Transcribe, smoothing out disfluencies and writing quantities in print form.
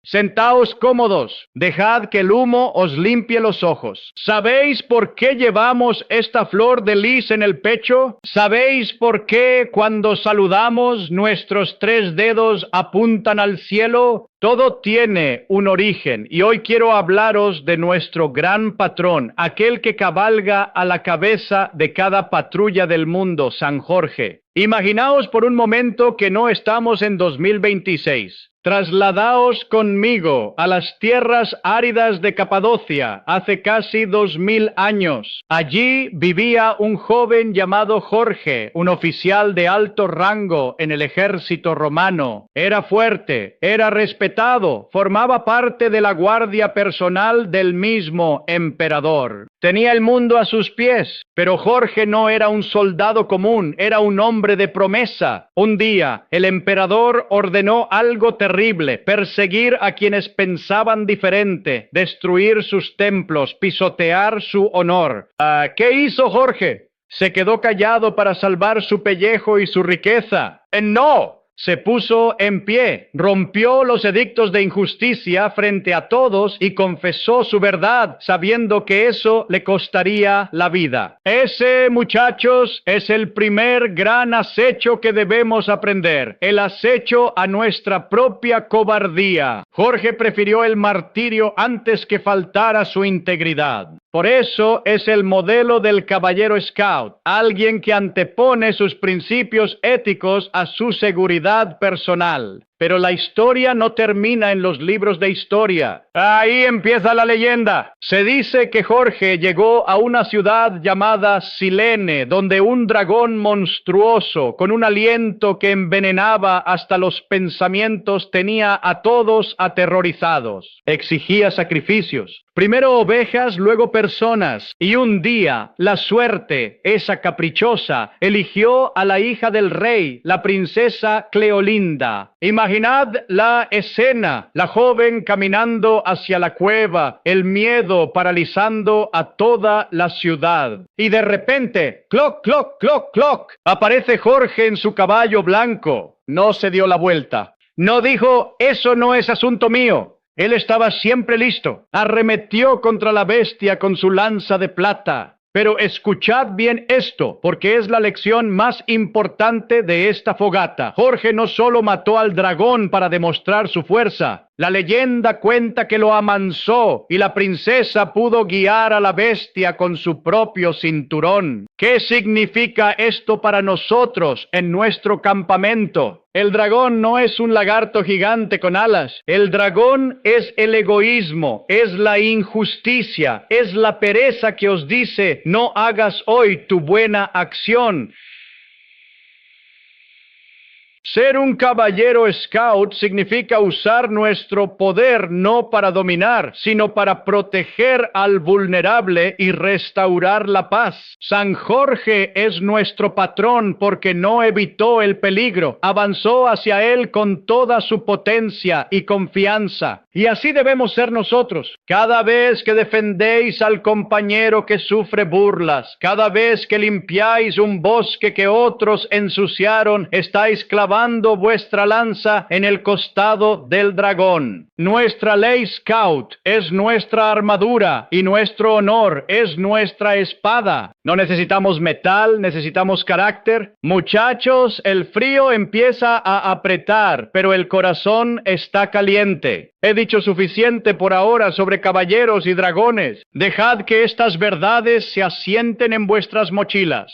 Sentaos cómodos, dejad que el humo os limpie los ojos. ¿Sabéis por qué llevamos esta flor de lis en el pecho? ¿Sabéis por qué cuando saludamos nuestros 3 dedos apuntan al cielo? Todo tiene un origen, y hoy quiero hablaros de nuestro gran patrón, aquel que cabalga a la cabeza de cada patrulla del mundo, San Jorge. Imaginaos por un momento que no estamos en 2026. Trasladaos conmigo a las tierras áridas de Capadocia hace casi 2000 años. Allí vivía un joven llamado Jorge, un oficial de alto rango en el ejército romano. Era fuerte, era respetado, formaba parte de la guardia personal del mismo emperador. Tenía el mundo a sus pies, pero Jorge no era un soldado común, era un hombre de promesa. Un día, el emperador ordenó algo terrible: perseguir a quienes pensaban diferente, destruir sus templos, pisotear su honor. ¿Qué hizo Jorge? ¿Se quedó callado para salvar su pellejo y su riqueza? ¡No! Se puso en pie, rompió los edictos de injusticia frente a todos y confesó su verdad, sabiendo que eso le costaría la vida. Ese, muchachos, es el primer gran acecho que debemos aprender, el acecho a nuestra propia cobardía. Jorge prefirió el martirio antes que faltar a su integridad. Por eso es el modelo del caballero scout, alguien que antepone sus principios éticos a su seguridad personal. Pero la historia no termina en los libros de historia. Ahí empieza la leyenda. Se dice que Jorge llegó a una ciudad llamada Silene, donde un dragón monstruoso, con un aliento que envenenaba hasta los pensamientos, tenía a todos aterrorizados. Exigía sacrificios. Primero ovejas, luego personas. Y un día, la suerte, esa caprichosa, eligió a la hija del rey, la princesa Cleolinda. Imaginad la escena, la joven caminando hacia la cueva, el miedo paralizando a toda la ciudad. Y de repente, cloc, cloc, cloc, cloc, aparece Jorge en su caballo blanco. No se dio la vuelta. No dijo: eso no es asunto mío. Él estaba siempre listo. Arremetió contra la bestia con su lanza de plata. Pero escuchad bien esto, porque es la lección más importante de esta fogata. Jorge no solo mató al dragón para demostrar su fuerza. La leyenda cuenta que lo amansó y la princesa pudo guiar a la bestia con su propio cinturón. ¿Qué significa esto para nosotros en nuestro campamento? El dragón no es un lagarto gigante con alas. El dragón es el egoísmo, es la injusticia, es la pereza que os dice: no hagas hoy tu buena acción. Ser un caballero scout significa usar nuestro poder no para dominar, sino para proteger al vulnerable y restaurar la paz. San Jorge es nuestro patrón porque no evitó el peligro, avanzó hacia él con toda su potencia y confianza. Y así debemos ser nosotros. Cada vez que defendéis al compañero que sufre burlas, cada vez que limpiáis un bosque que otros ensuciaron, estáis clavando vuestra lanza en el costado del dragón. Nuestra ley scout es nuestra armadura y nuestro honor es nuestra espada. No necesitamos metal, necesitamos carácter. Muchachos, el frío empieza a apretar, pero el corazón está caliente. He dicho suficiente por ahora sobre caballeros y dragones. Dejad que estas verdades se asienten en vuestras mochilas.